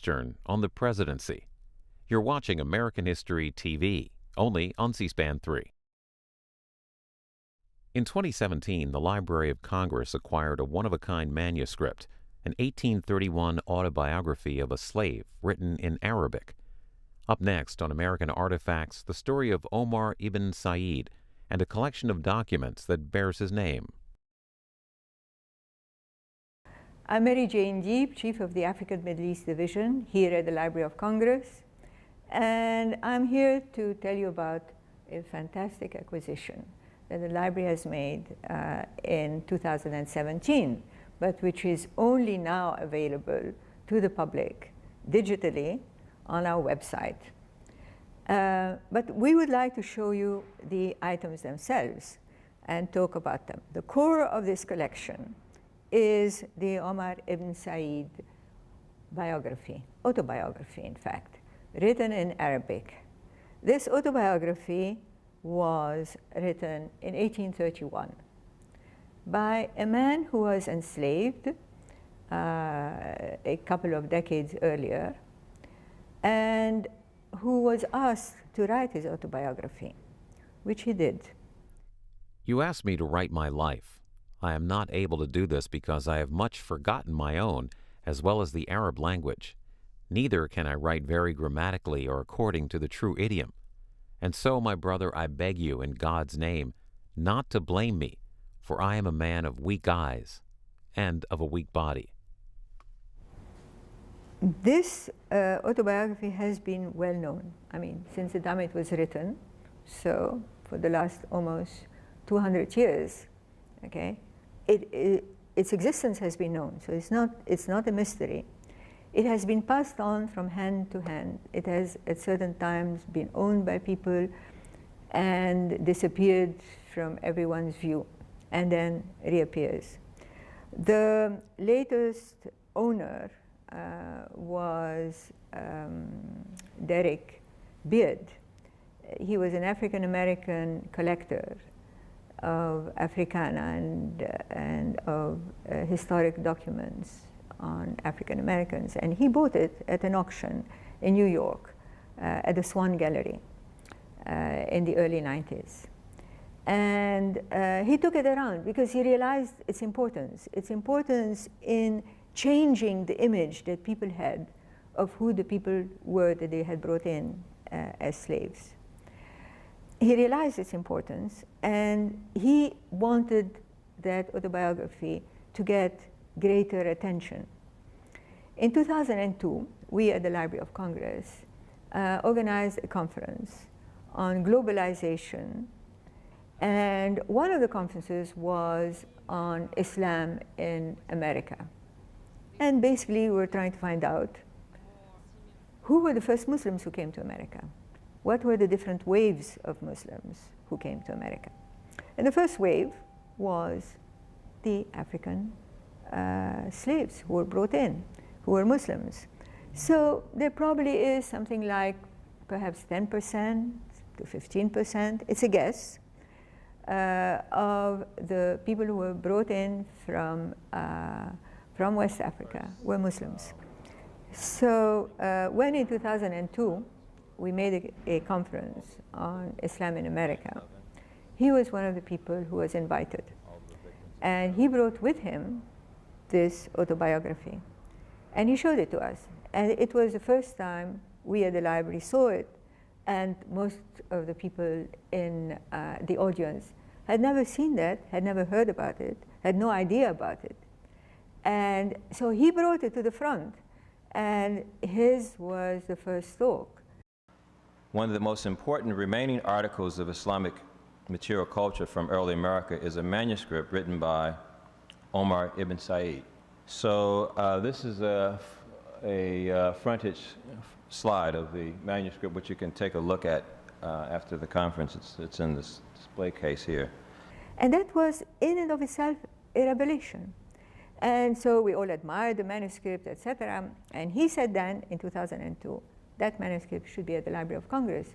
Turn on the presidency. You're watching American History TV, only on C-SPAN 3. In 2017, the Library of Congress acquired a one-of-a-kind manuscript, an 1831 autobiography of a slave written in Arabic. Up next on American Artifacts, the story of Omar Ibn Said and a collection of documents that bears his name. I'm Mary-Jane Deeb, Chief of the African Middle East Division here at the Library of Congress, and I'm here to tell you about a fantastic acquisition that the library has made in 2017, but which is only now available to the public digitally on our website. But we would like to show you the items themselves and talk about them. The core of this collection is the Omar Ibn Said biography, autobiography in fact, written in Arabic. This autobiography was written in 1831 by a man who was enslaved a couple of decades earlier and who was asked to write his autobiography, which he did. You asked me to write my life. I am not able to do this because I have much forgotten my own, as well as the Arab language. Neither can I write very grammatically or according to the true idiom. And so, my brother, I beg you, in God's name, not to blame me, for I am a man of weak eyes and of a weak body. This autobiography has been well known, since the time it was written, so for the last almost 200 years, okay? Its existence has been known, so it's not a mystery. It has been passed on from hand to hand. It has at certain times been owned by people and disappeared from everyone's view and then reappears. The latest owner was Derrick. He was an African-American collector of Africana and of historic documents on African Americans, and he bought it at an auction in New York at the Swan Gallery in the early 90s. And he took it around because he realized its importance in changing the image that people had of who the people were that they had brought in as slaves. He realized its importance, and he wanted that autobiography to get greater attention. In 2002, we at the Library of Congress organized a conference on globalization, and one of the conferences was on Islam in America. And basically, we were trying to find out who were the first Muslims who came to America. What were the different waves of Muslims who came to America? And the first wave was the African slaves who were brought in, who were Muslims. So there probably is something like perhaps 10% to 15%, it's a guess, of the people who were brought in from West Africa were Muslims. So when in 2002, we made a conference on Islam in America, he was one of the people who was invited. And he brought with him this autobiography. And he showed it to us. And it was the first time we at the library saw it, and most of the people in the audience had never seen that, had never heard about it, had no idea about it. And so he brought it to the front, and his was the first talk. One of the most important remaining articles of Islamic material culture from early America is a manuscript written by Omar Ibn Said. So this is a frontage slide of the manuscript, which you can take a look at after the conference. It's in this display case here. And that was in and of itself a revelation. And so we all admired the manuscript, etc. And he said then, in 2002, that manuscript should be at the Library of Congress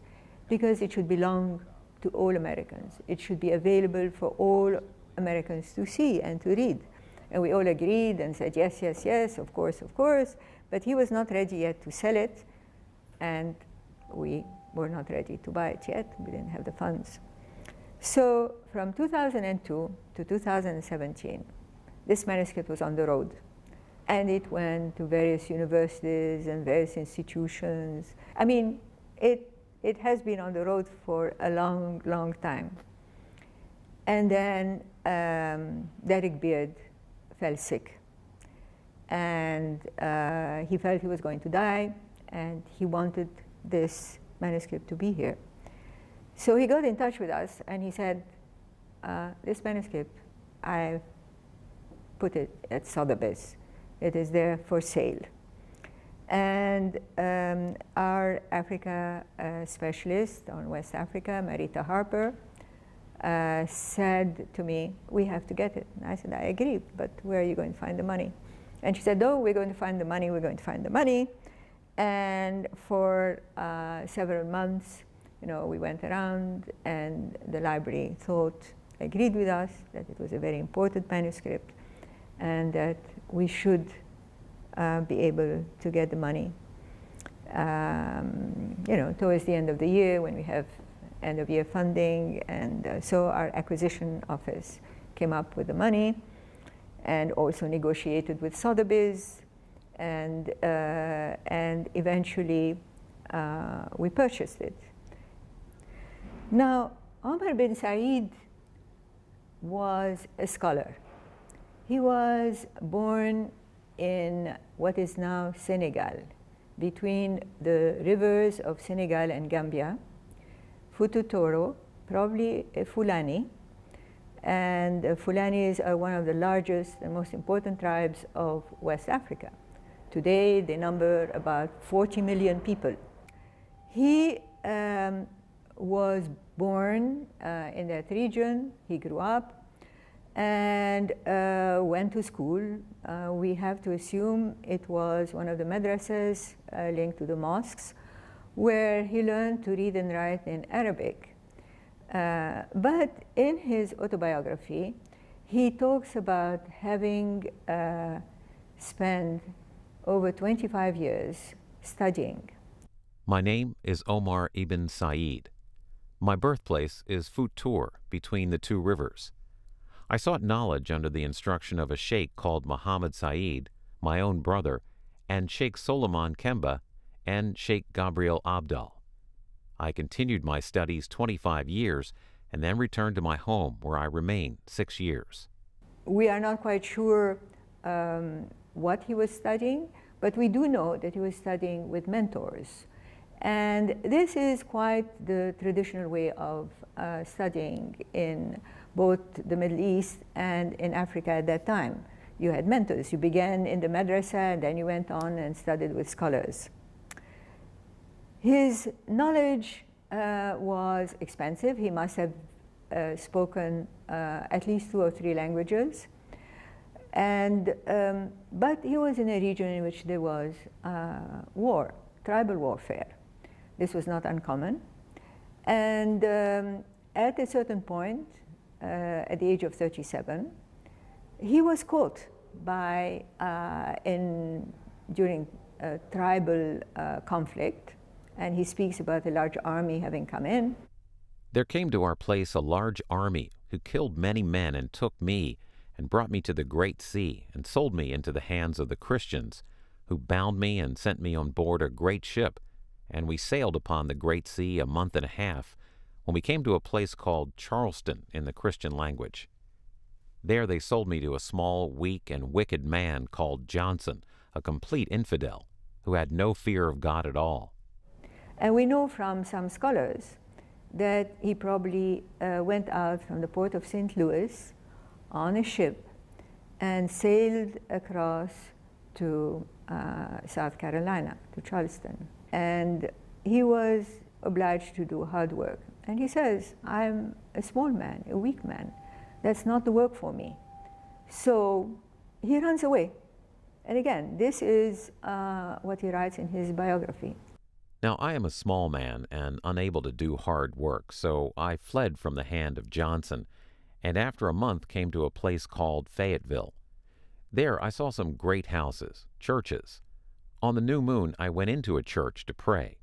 because it should belong to all Americans. It should be available for all Americans to see and to read. And we all agreed and said, yes, yes, yes, of course, but he was not ready yet to sell it, and we were not ready to buy it yet. We didn't have the funds. So from 2002 to 2017, this manuscript was on the road, and it went to various universities and various institutions. I mean, it has been on the road for a long, long time. And then Derrick fell sick, and he felt he was going to die, and he wanted this manuscript to be here. So he got in touch with us, and he said, this manuscript, I've put it at Sotheby's. It is there for sale. And our Africa specialist on West Africa, Marita Harper, said to me, we have to get it. And I said, I agree, but where are you going to find the money? And she said, oh, we're going to find the money, we're going to find the money. And for several months, you know, we went around, and the library agreed with us that it was a very important manuscript, and that we should be able to get the money, you know, towards the end of the year when we have end-of-year funding. And so our acquisition office came up with the money and also negotiated with Sotheby's, and eventually we purchased it. Now, Omar Ibn Said was a scholar. He was born in what is now Senegal, between the rivers of Senegal and Gambia, Futu Toro, probably a Fulani, and Fulanis are one of the largest and most important tribes of West Africa. Today, they number about 40 million people. He was born in that region. He grew up and went to school. We have to assume it was one of the madrasas linked to the mosques, where he learned to read and write in Arabic. But in his autobiography, he talks about having spent over 25 years studying. My name is Omar Ibn Said. My birthplace is Futur, between the two rivers. I sought knowledge under the instruction of a sheikh called Muhammad Saʿīd, my own brother, and Sheikh Solomon Kemba, and Sheikh Gabriel Abdal. I continued my studies 25 years and then returned to my home, where I remained 6 years. We are not quite sure what he was studying, but we do know that he was studying with mentors. And this is quite the traditional way of studying in both the Middle East and in Africa at that time. You had mentors. You began in the madrasa, and then you went on and studied with scholars. His knowledge was expansive. He must have spoken at least 2 or 3 languages. And, but he was in a region in which there was war, tribal warfare. This was not uncommon. And at a certain point, at the age of 37, he was caught by, during tribal conflict, and he speaks about a large army having come in. There came to our place a large army who killed many men and took me and brought me to the Great Sea and sold me into the hands of the Christians, who bound me and sent me on board a great ship, and we sailed upon the Great Sea a month and a half, when we came to a place called Charleston in the Christian language. There they sold me to a small, weak, and wicked man called Johnson, a complete infidel, who had no fear of God at all. And we know from some scholars that he probably went out from the port of St. Louis on a ship and sailed across to South Carolina, to Charleston. And he was obliged to do hard work. And he says, I'm a small man, a weak man. That's not the work for me. So he runs away. And again, this is what he writes in his biography. Now, I am a small man and unable to do hard work, so I fled from the hand of Johnson, and after a month came to a place called Fayetteville. There I saw some great houses, churches. On the new moon, I went into a church to pray.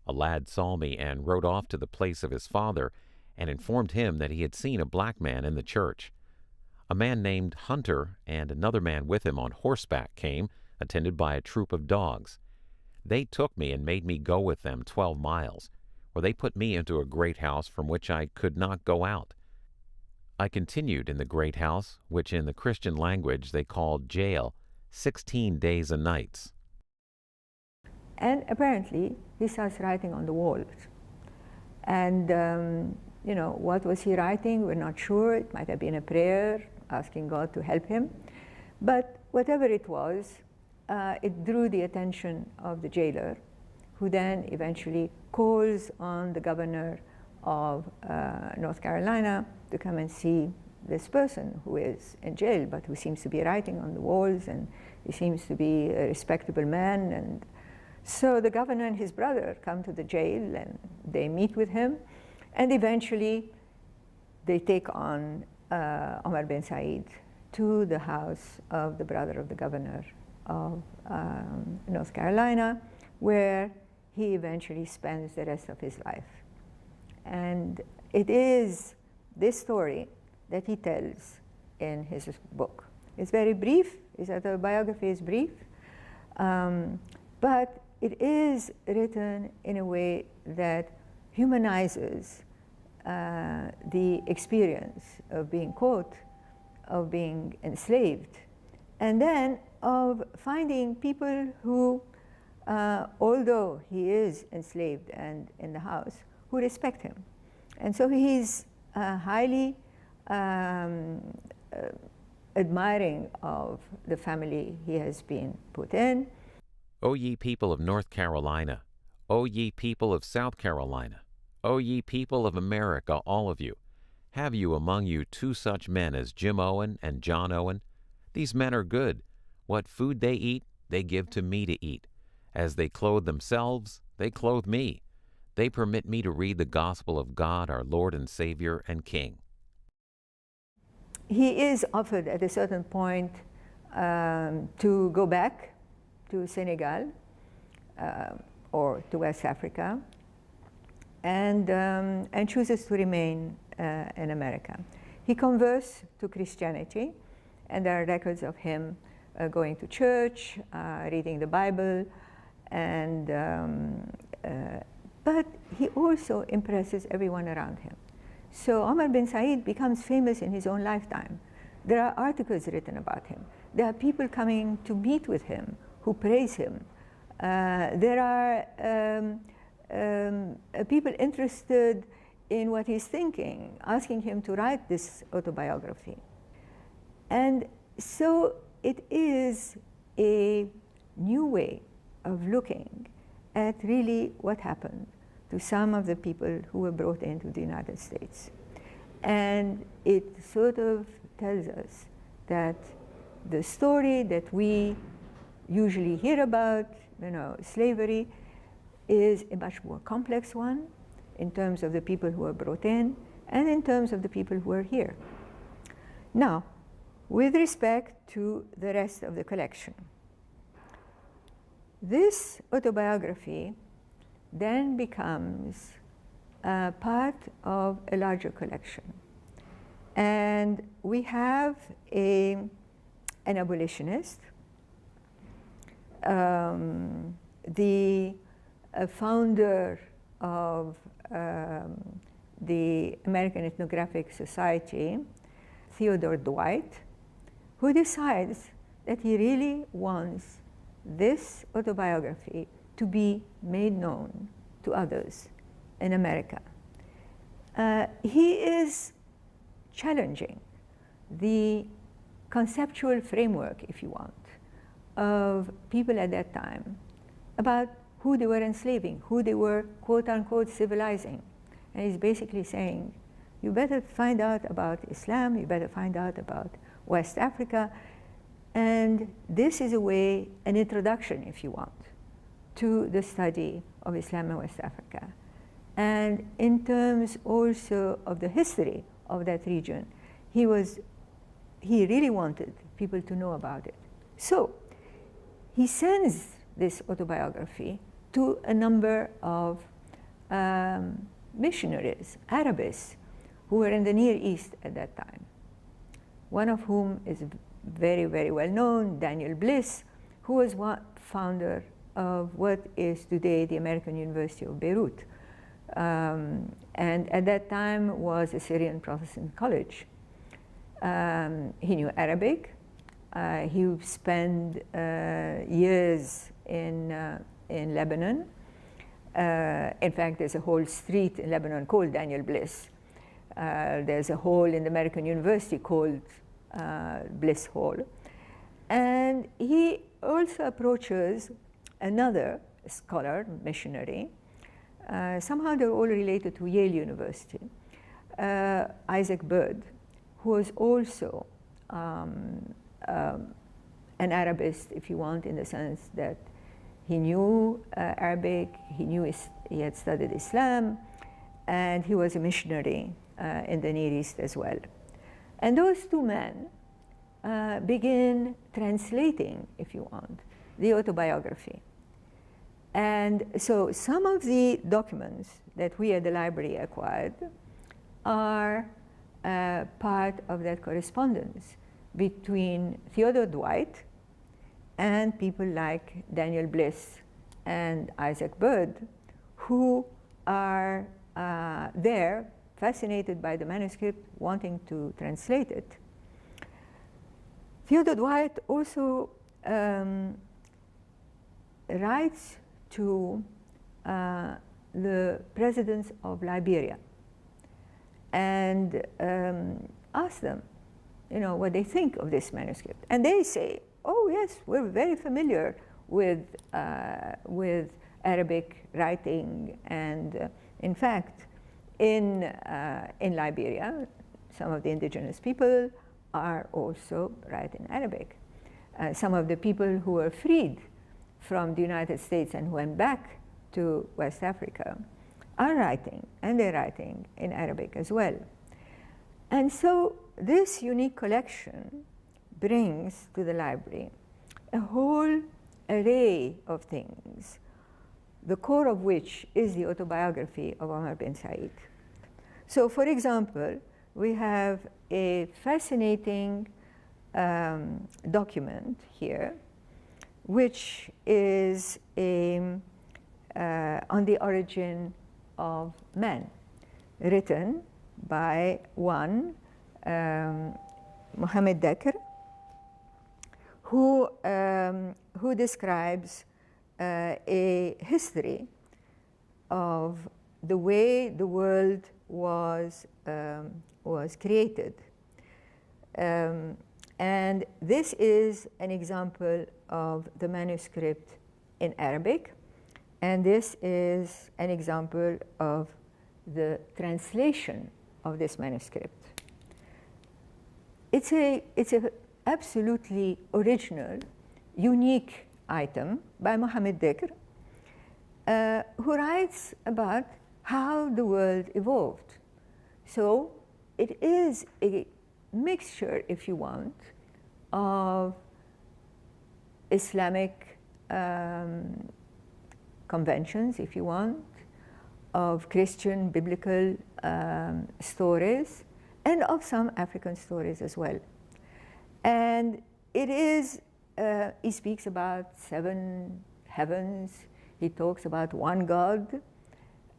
A lad saw me and rode off to the place of his father and informed him that he had seen a black man in the church. A man named Hunter and another man with him on horseback came, attended by a troop of dogs. They took me and made me go with them 12 miles, where they put me into a great house from which I could not go out. I continued in the great house, which in the Christian language they called jail, 16 days and nights. And apparently, he starts writing on the walls. And, you know, what was he writing? We're not sure. It might have been a prayer, asking God to help him. But whatever it was, it drew the attention of the jailer, who then eventually calls on the governor of North Carolina to come and see this person who is in jail, but who seems to be writing on the walls, and he seems to be a respectable man. And so the governor and his brother come to the jail, and they meet with him, and eventually they take on Omar Ibn Said to the house of the brother of the governor of North Carolina, where he eventually spends the rest of his life. And it is this story that he tells in his book. It's very brief. His autobiography is brief, but it is written in a way that humanizes the experience of being caught, of being enslaved, and then of finding people who, although he is enslaved and in the house, who respect him. And so he's highly admiring of the family he has been put in. O ye people of North Carolina, O ye people of South Carolina, O ye people of America, all of you, have you among you 2 such men as Jim Owen and John Owen? These men are good. What food they eat, they give to me to eat. As they clothe themselves, they clothe me. They permit me to read the gospel of God, our Lord and Savior and King. He is offered at a certain point to go back to Senegal or to West Africa, and chooses to remain in America. He converts to Christianity, and there are records of him going to church, reading the Bible, and but he also impresses everyone around him. So Omar Ibn Said becomes famous in his own lifetime. There are articles written about him. There are people coming to meet with him who praise him. There are people interested in what he's thinking, asking him to write this autobiography. And so it is a new way of looking at really what happened to some of the people who were brought into the United States. And it sort of tells us that the story that we usually hear about, you know, slavery, is a much more complex one in terms of the people who were brought in and in terms of the people who are here. Now, with respect to the rest of the collection, this autobiography then becomes part of a larger collection. And we have an abolitionist, the founder of the American Ethnographic Society, Theodore Dwight, who decides that he really wants this autobiography to be made known to others in America. He is challenging the conceptual framework, if you want, of people at that time about who they were enslaving, who they were, quote unquote, civilizing. And he's basically saying, you better find out about Islam, you better find out about West Africa. And this is a way, an introduction, if you want, to the study of Islam in West Africa. And in terms also of the history of that region, he really wanted people to know about it. So he sends this autobiography to a number of missionaries, Arabists, who were in the Near East at that time. One of whom is very, very well known, Daniel Bliss, who was one founder of what is today the American University of Beirut. And at that time was a Syrian Protestant college. He knew Arabic. He spent years in Lebanon. In fact, there's a whole street in Lebanon called Daniel Bliss. There's a hall in the American University called Bliss Hall. And he also approaches another scholar, missionary. Somehow they're all related to Yale University, Isaac Bird, who was also an Arabist, if you want, in the sense that he knew Arabic, he had studied Islam, and he was a missionary in the Near East as well. And those two men begin translating, if you want, the autobiography. And so some of the documents that we at the library acquired are part of that correspondence between Theodore Dwight and people like Daniel Bliss and Isaac Bird, who are there, fascinated by the manuscript, wanting to translate it. Theodore Dwight also writes to the presidents of Liberia and asks them, what they think of this manuscript. And they say, oh yes, we're very familiar with Arabic writing, and in fact, in Liberia, some of the indigenous people are also writing Arabic. Some of the people who were freed from the United States and went back to West Africa are writing, and they're writing in Arabic as well. And so this unique collection brings to the library a whole array of things, the core of which is the autobiography of Omar bin Said. So, for example, we have a fascinating document here, which is on the origin of man, written by one Mohammed Dekker, who describes a history of the way the world was created. And this is an example of the manuscript in Arabic, and this is an example of the translation of this manuscript. It's a absolutely original, unique item by Mohammed Dekker, who writes about how the world evolved. So it is a mixture, if you want, of Islamic conventions, if you want, of Christian biblical stories, and of some African stories as well. And it is, he speaks about 7 heavens, he talks about one God,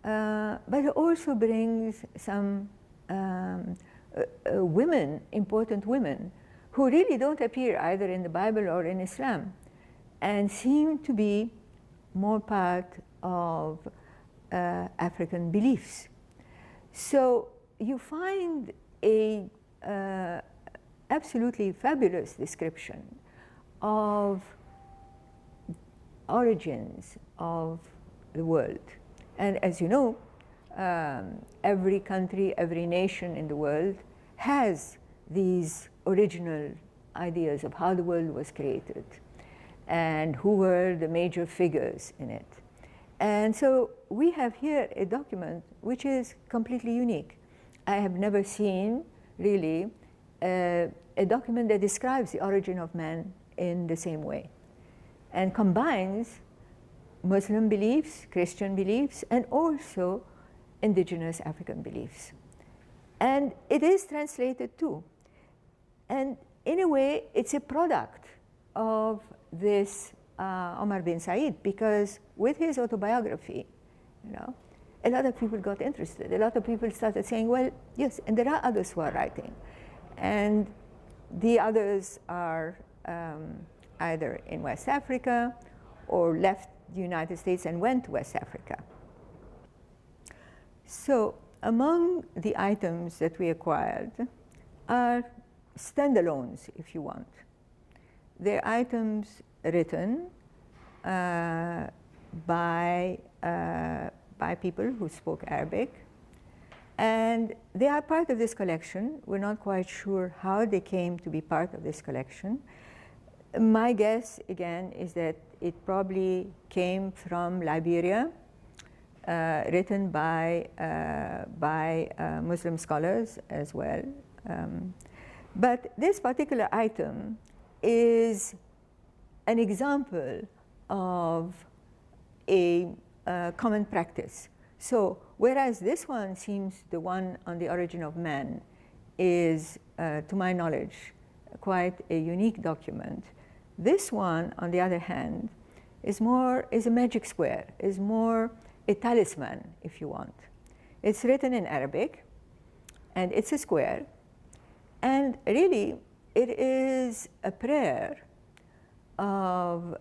but he also brings some women, important women, who really don't appear either in the Bible or in Islam, and seem to be more part of African beliefs. So you find a absolutely fabulous description of origins of the world. And as you know, every country, every nation in the world has these original ideas of how the world was created and who were the major figures in it. And so we have here a document which is completely unique. I have never seen, really, a document that describes the origin of man in the same way. and combines Muslim beliefs, Christian beliefs, and also indigenous African beliefs. And it is translated too. And in a way, it's a product of this Omar Ibn Said, because with his autobiography, you know, a lot of people got interested. A lot of people started saying, well, yes, and there are others who are writing. And the others are either in West Africa or left the United States and went to West Africa. So among the items that we acquired are standalones, if you want. They're items written by people who spoke Arabic, and they are part of this collection. We're not quite sure how they came to be part of this collection. My guess, again, is that it probably came from Liberia, written by Muslim scholars as well. But this particular item is an example of a common practice. So whereas this one seems, the one on the origin of man, is, to my knowledge, quite a unique document, this one, on the other hand, is a magic square, is more a talisman, if you want. It's written in Arabic, and it's a square, and really it is a prayer of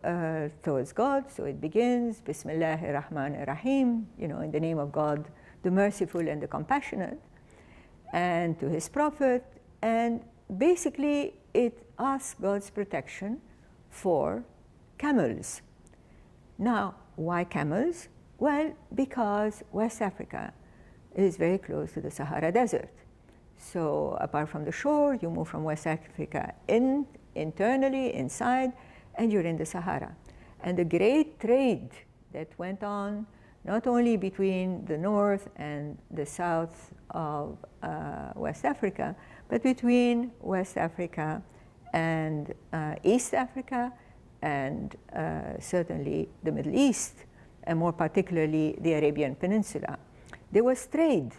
towards God. So it begins, Bismillahir Rahmanir Rahim, you know, in the name of God, the merciful and the compassionate, and to his prophet, and basically it asks God's protection for camels. Now, why camels? Well, because West Africa is very close to the Sahara Desert. So apart from the shore, you move from West Africa internally, inside, and you're in the Sahara. And the great trade that went on, not only between the north and the south of West Africa, but between West Africa and East Africa, and certainly the Middle East, and more particularly the Arabian Peninsula. There was trade,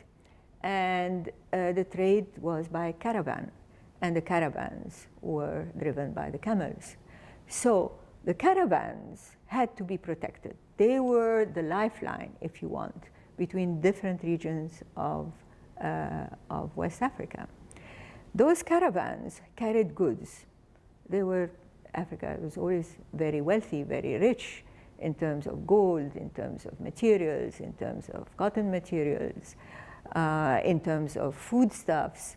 and the trade was by caravan, and the caravans were driven by the camels. So the caravans had to be protected. They were the lifeline, if you want, between different regions of West Africa. Those caravans carried goods. Africa was always very wealthy, very rich in terms of gold, in terms of materials, in terms of cotton materials, in terms of foodstuffs,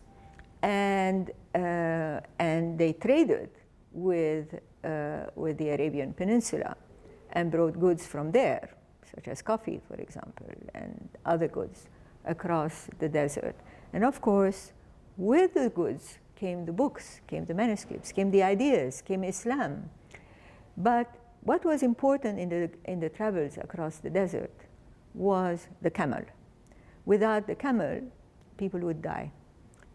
and they traded with the Arabian Peninsula and brought goods from there, such as coffee, for example, and other goods across the desert. And of course, with the goods came the books, came the manuscripts, came the ideas, came Islam. But what was important in the travels across the desert was the camel. Without the camel, people would die,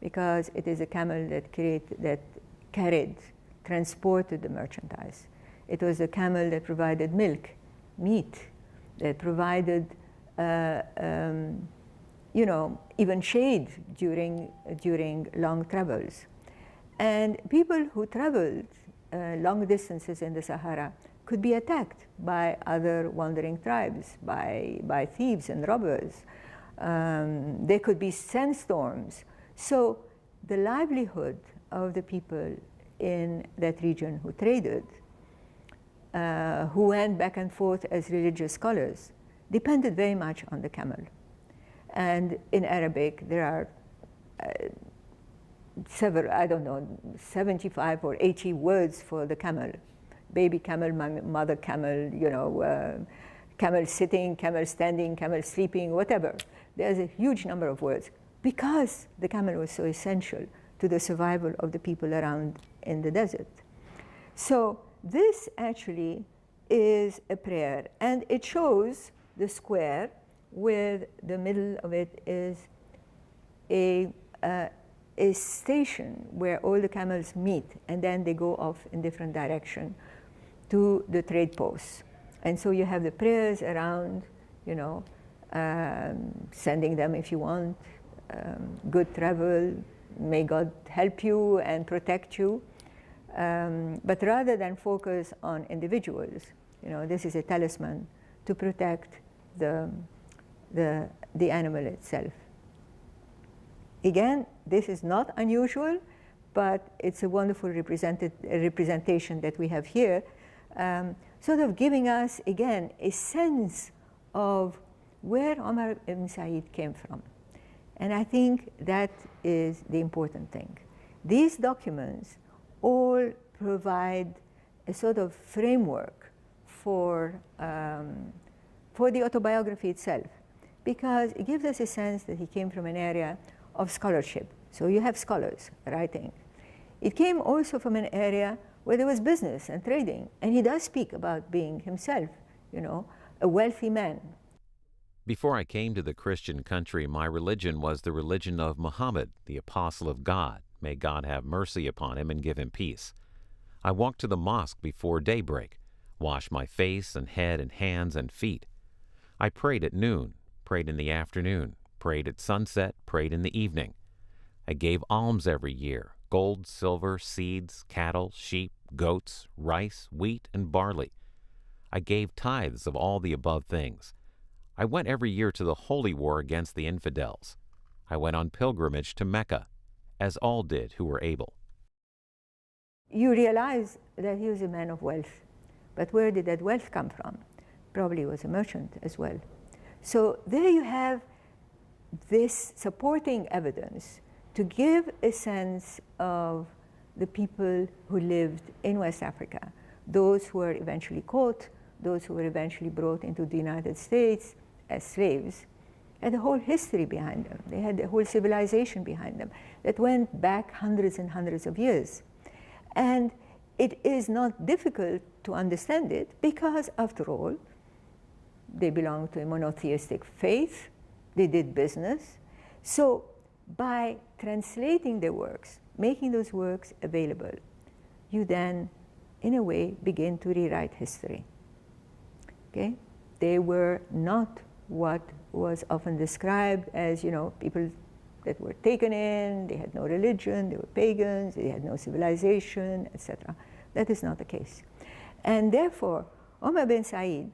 because it is a camel that transported the merchandise. It was a camel that provided milk, meat, that provided you know, even shade during long travels. And people who traveled long distances in the Sahara could be attacked by other wandering tribes, by thieves and robbers. There could be sandstorms. So the livelihood of the people in that region who traded, who went back and forth as religious scholars, depended very much on the camel. And in Arabic, there are several, I don't know, 75 or 80 words for the camel. Baby camel, mother camel, you know, camel sitting, camel standing, camel sleeping, whatever. There's a huge number of words, because the camel was so essential to the survival of the people around in the desert. So this actually is a prayer, and it shows the square with the middle of it is a station where all the camels meet, and then they go off in different directions to the trade posts. And so you have the prayers around, you know, sending them if you want, good travel, may God help you and protect you. But rather than focus on individuals, you know, this is a talisman to protect the animal itself. Again, this is not unusual, but it's a wonderful representation that we have here, sort of giving us, again, a sense of where Omar Ibn Said came from. And I think that is the important thing. These documents all provide a sort of framework for the autobiography itself, because it gives us a sense that he came from an area of scholarship. So you have scholars writing. It came also from an area where there was business and trading, and he does speak about being himself, you know, a wealthy man. Before I came to the Christian country, my religion was the religion of Muhammad, the apostle of God. May God have mercy upon him and give him peace. I walked to the mosque before daybreak, washed my face and head and hands and feet. I prayed at noon, prayed in the afternoon, prayed at sunset, prayed in the evening. I gave alms every year, gold, silver, seeds, cattle, sheep, goats, rice, wheat, and barley. I gave tithes of all the above things. I went every year to the holy war against the infidels. I went on pilgrimage to Mecca, as all did who were able. You realize that he was a man of wealth, but where did that wealth come from? Probably was a merchant as well. So there you have this supporting evidence to give a sense of the people who lived in West Africa, those who were eventually caught, those who were eventually brought into the United States as slaves, had a whole history behind them. They had a whole civilization behind them that went back hundreds and hundreds of years. And it is not difficult to understand it because, after all, they belonged to a monotheistic faith, they did business. So by translating their works, making those works available, you then, in a way, begin to rewrite history. Okay? They were not what was often described as, you know, people that were taken in, they had no religion, they were pagans, they had no civilization, etc. That is not the case. And therefore, Omar Ibn Said,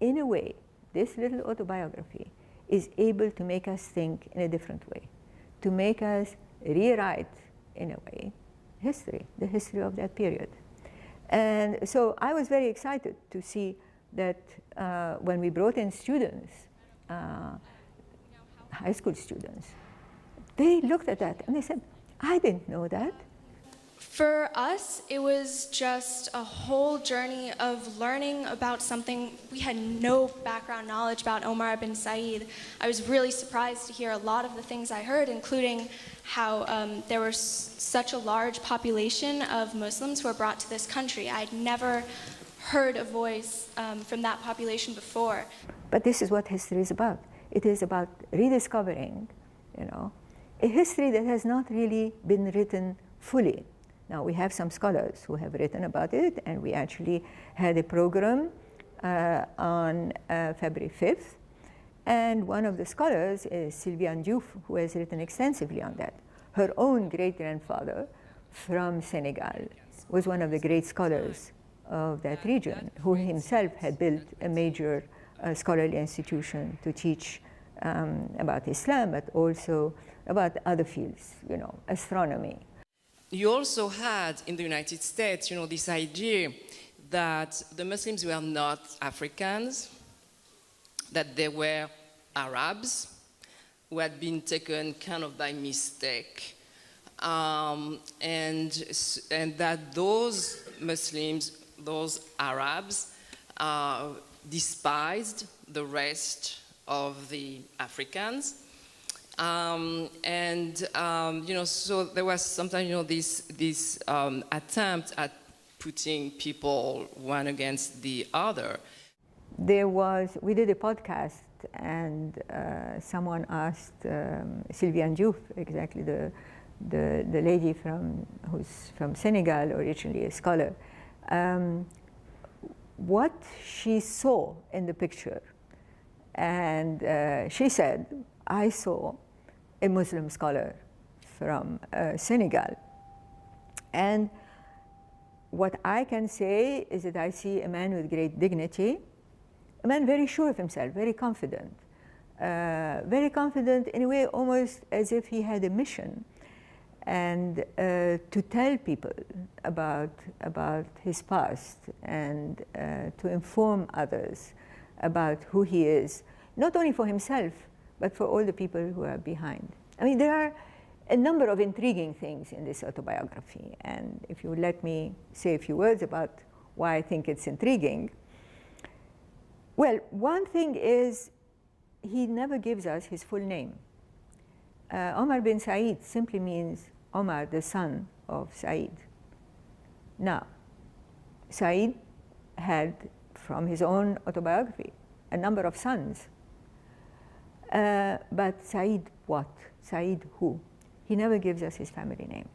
in a way, this little autobiography is able to make us think in a different way, to make us rewrite, in a way, history, the history of that period. And so I was very excited to see that when we brought in students, high school students, they looked at that and they said, I didn't know that. For us, it was just a whole journey of learning about something we had no background knowledge about, Omar Ibn Said. I was really surprised to hear a lot of the things I heard, including how there was such a large population of Muslims who were brought to this country. I'd never heard a voice from that population before. But this is what history is about. It is about rediscovering, you know, a history that has not really been written fully. Now, we have some scholars who have written about it, and we actually had a program on February 5th. And one of the scholars is Sylviane Diouf, who has written extensively on that. Her own great-grandfather from Senegal was one of the great scholars of that region, who himself had built a major scholarly institution to teach about Islam, but also about other fields, you know, astronomy. You also had in the United States, you know, this idea that the Muslims were not Africans, that they were Arabs who had been taken kind of by mistake, and that those Muslims, those Arabs, despised the rest of the Africans. You know, so there was sometimes, you know, this attempt at putting people one against the other. We did a podcast, and someone asked Sylviane Diouf, exactly the lady who's from Senegal, originally a scholar, what she saw in the picture. And she said, I saw a Muslim scholar from Senegal. And what I can say is that I see a man with great dignity, a man very sure of himself, very confident in a way almost as if he had a mission, and to tell people about his past, and to inform others about who he is, not only for himself, but for all the people who are behind. I mean, there are a number of intriguing things in this autobiography, and if you would let me say a few words about why I think it's intriguing. Well, one thing is he never gives us his full name. Omar bin Said simply means Omar, the son of Saঈd. Now, Saঈd had, from his own autobiography, a number of sons. But Saঈd what? Saঈd who? He never gives us his family name.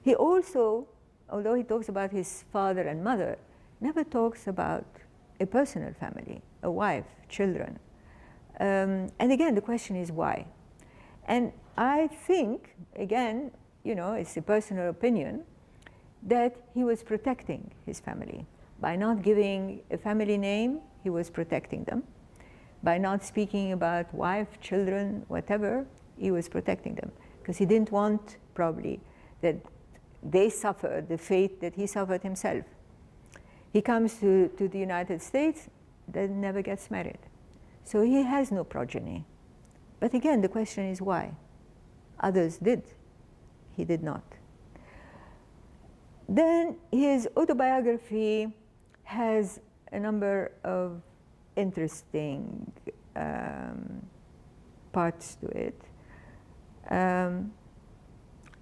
He also, although he talks about his father and mother, never talks about a personal family, a wife, children. And again, the question is why? And I think, again, you know, it's a personal opinion, that he was protecting his family. By not giving a family name, he was protecting them. By not speaking about wife, children, whatever, he was protecting them. Because he didn't want, probably, that they suffer the fate that he suffered himself. He comes to the United States, then never gets married. So he has no progeny. But again, the question is why? Others did. He did not. Then his autobiography has a number of interesting parts to it.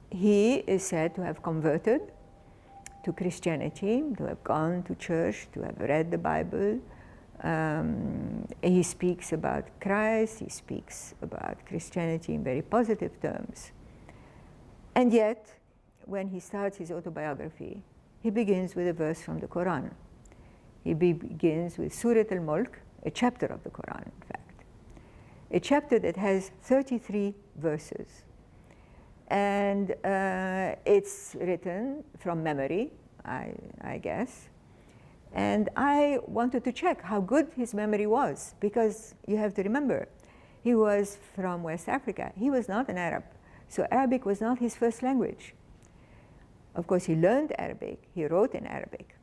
He is said to have converted to Christianity, to have gone to church, to have read the Bible. He speaks about Christ, he speaks about Christianity in very positive terms. And yet, when he starts his autobiography, he begins with a verse from the Quran. He begins with Surah Al-Mulk, a chapter of the Quran, in fact. A chapter that has 33 verses. And it's written from memory, I guess. And I wanted to check how good his memory was, because you have to remember, he was from West Africa. He was not an Arab. So Arabic was not his first language. Of course, he learned Arabic. He wrote in Arabic.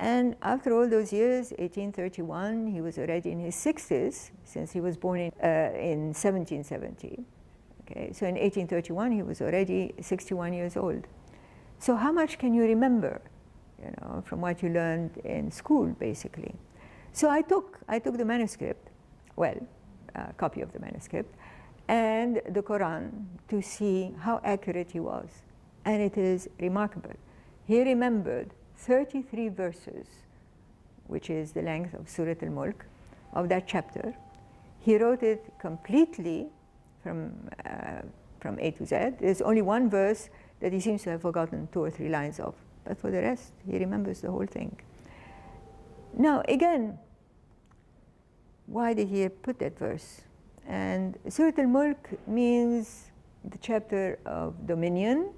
And after all those years, 1831, he was already in his 60s, since he was born in 1770. Okay, so in 1831, he was already 61 years old. So how much can you remember, you know, from what you learned in school, basically? So I took the manuscript, well, a copy of the manuscript, and the Quran to see how accurate he was. And it is remarkable. He remembered 33 verses, which is the length of Surah Al-Mulk, of that chapter. He wrote it completely from A to Z. There's only one verse that he seems to have forgotten 2 or 3 lines of, but for the rest, he remembers the whole thing. Now, again, why did he put that verse? And Surah Al-Mulk means the chapter of dominion,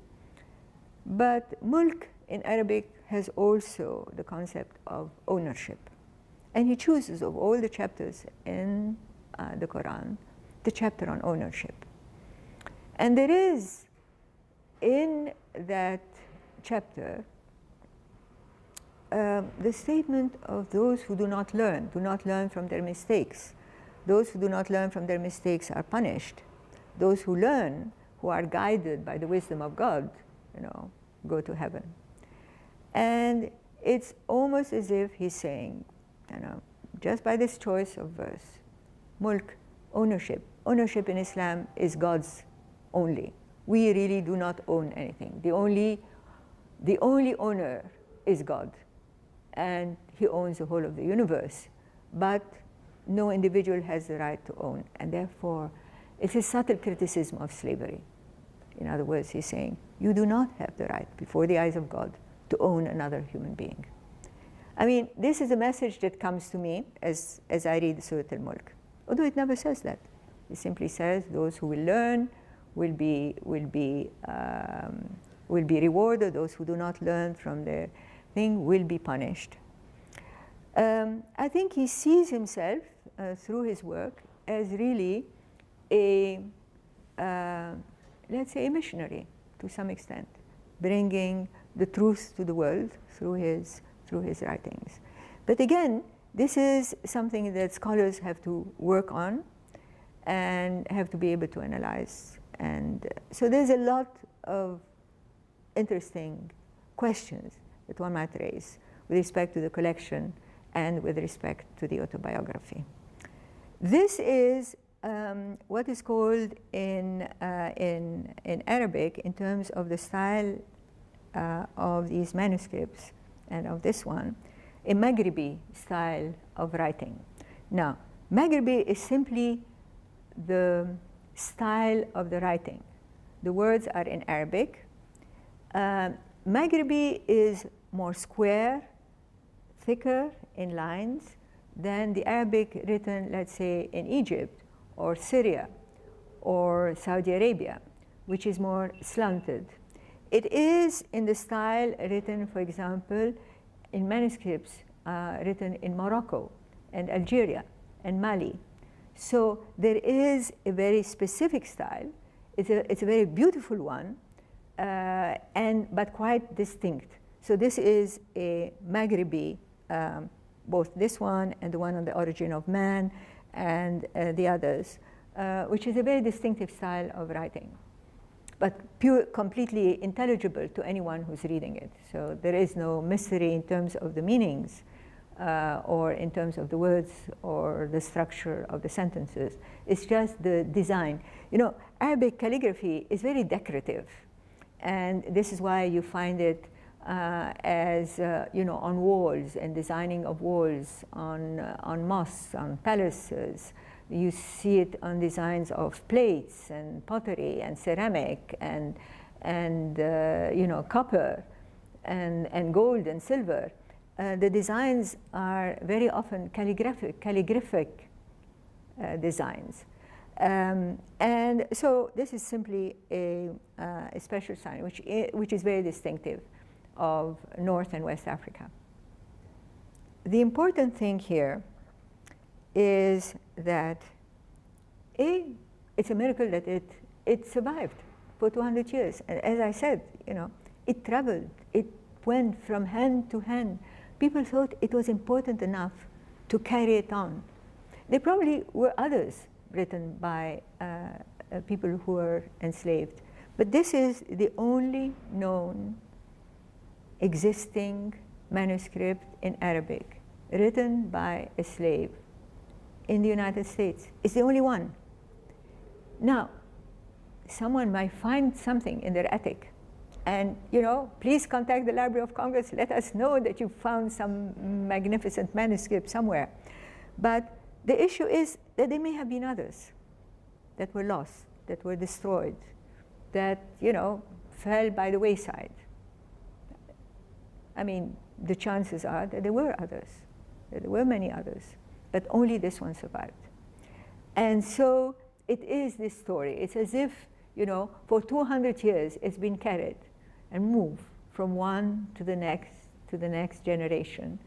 but Mulk in Arabic has also the concept of ownership. And he chooses, of all the chapters in the Quran, the chapter on ownership. And there is, in that chapter, the statement of those who do not learn from their mistakes. Those who do not learn from their mistakes are punished. Those who learn, who are guided by the wisdom of God, you know, go to heaven. And it's almost as if he's saying, you know, just by this choice of verse, mulk, ownership. Ownership in Islam is God's only. We really do not own anything. The only owner is God, and he owns the whole of the universe. But no individual has the right to own, and therefore it's a subtle criticism of slavery. In other words, he's saying, you do not have the right, before the eyes of God, to own another human being. I mean, this is a message that comes to me as I read Surah Al-Mulk, although it never says that. It simply says those who will learn will be rewarded. Those who do not learn from their thing will be punished. I think he sees himself through his work as really a, let's say, a missionary to some extent, bringing the truth to the world through his writings. But again, this is something that scholars have to work on and have to be able to analyze. And so there's a lot of interesting questions that one might raise with respect to the collection and with respect to the autobiography. This is what is called in Arabic, in terms of the style of these manuscripts and of this one, a Maghribi style of writing. Now, Maghribi is simply the style of the writing. The words are in Arabic. Maghribi is more square, thicker in lines than the Arabic written, let's say, in Egypt or Syria or Saudi Arabia, which is more slanted. It is in the style written, for example, in manuscripts written in Morocco and Algeria and Mali. So there is a very specific style. It's a very beautiful one, but quite distinct. So this is a Maghribi, both this one and the one on the Origin of Man and the others, which is a very distinctive style of writing, but completely intelligible to anyone who's reading it. So there is no mystery in terms of the meanings or in terms of the words or the structure of the sentences. It's just the design. You know, Arabic calligraphy is very decorative, and this is why you find it on walls and designing of walls, on mosques, on palaces. You see it on designs of plates and pottery and ceramic and copper and gold and silver. The designs are very often calligraphic designs. And so this is simply a special sign, which is very distinctive of North and West Africa. The important thing here is that it's a miracle that it survived for 200 years. And as I said, it traveled. It went from hand to hand. People thought it was important enough to carry it on. There probably were others written by people who were enslaved, but this is the only known existing manuscript in Arabic written by a slave in the United States. It's the only one. Now, someone might find something in their attic, and please contact the Library of Congress. Let us know that you found some magnificent manuscript somewhere. But the issue is that there may have been others that were lost, that were destroyed, that fell by the wayside. I mean, the chances are that there were others, that there were many others, but only this one survived. And so it is this story. It's as if, for 200 years it's been carried and moved from one to the next generation,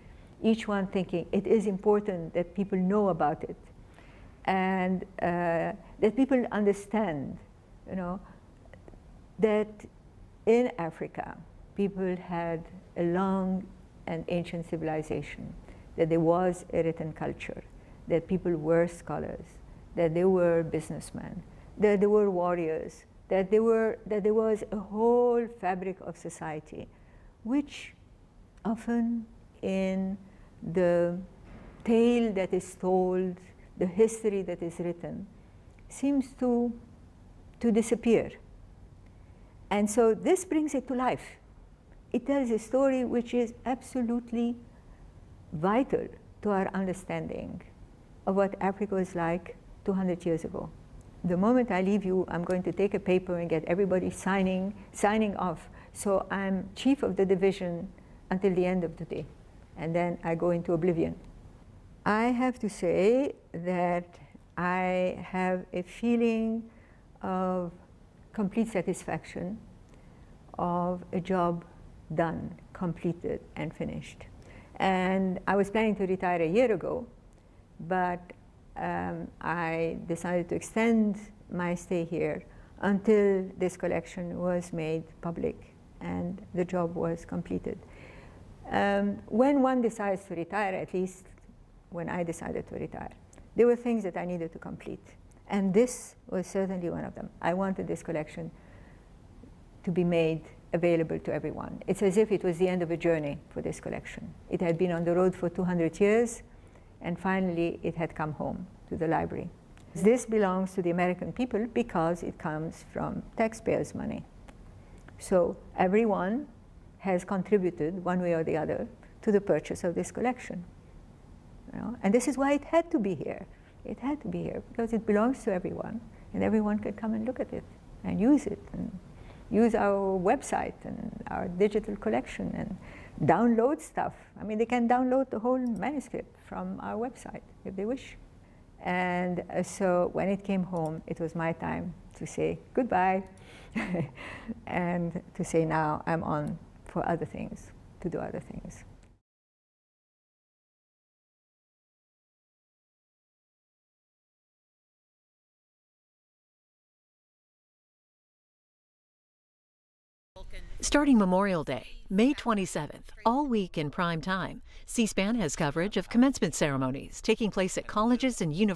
each one thinking it is important that people know about it and that people understand, that in Africa, people had a long and ancient civilization, that there was a written culture, that people were scholars, that they were businessmen, that they were warriors, that there was a whole fabric of society, which often in the tale that is told, the history that is written, seems to disappear. And so this brings it to life. It tells a story which is absolutely vital to our understanding of what Africa was like 200 years ago. The moment I leave you, I'm going to take a paper and get everybody signing off. So I'm chief of the division until the end of the day. and then I go into oblivion. I have to say that I have a feeling of complete satisfaction of a job done, completed, and finished. And I was planning to retire a year ago, but I decided to extend my stay here until this collection was made public and the job was completed. When one decides to retire, at least when I decided to retire, there were things that I needed to complete. And this was certainly one of them. I wanted this collection to be made available to everyone. It's as if it was the end of a journey for this collection. It had been on the road for 200 years, and finally it had come home to the library. This belongs to the American people because it comes from taxpayers' money. So everyone has contributed one way or the other to the purchase of this collection. You know? And this is why it had to be here. It had to be here because it belongs to everyone, and everyone could come and look at it and use it, and use our website and our digital collection and download stuff. I mean, they can download the whole manuscript from our website if they wish. And so when it came home, it was my time to say goodbye and to say now I'm on for other things, to do other things. Starting Memorial Day, May 27th, all week in prime time, C-SPAN has coverage of commencement ceremonies taking place at colleges and universities.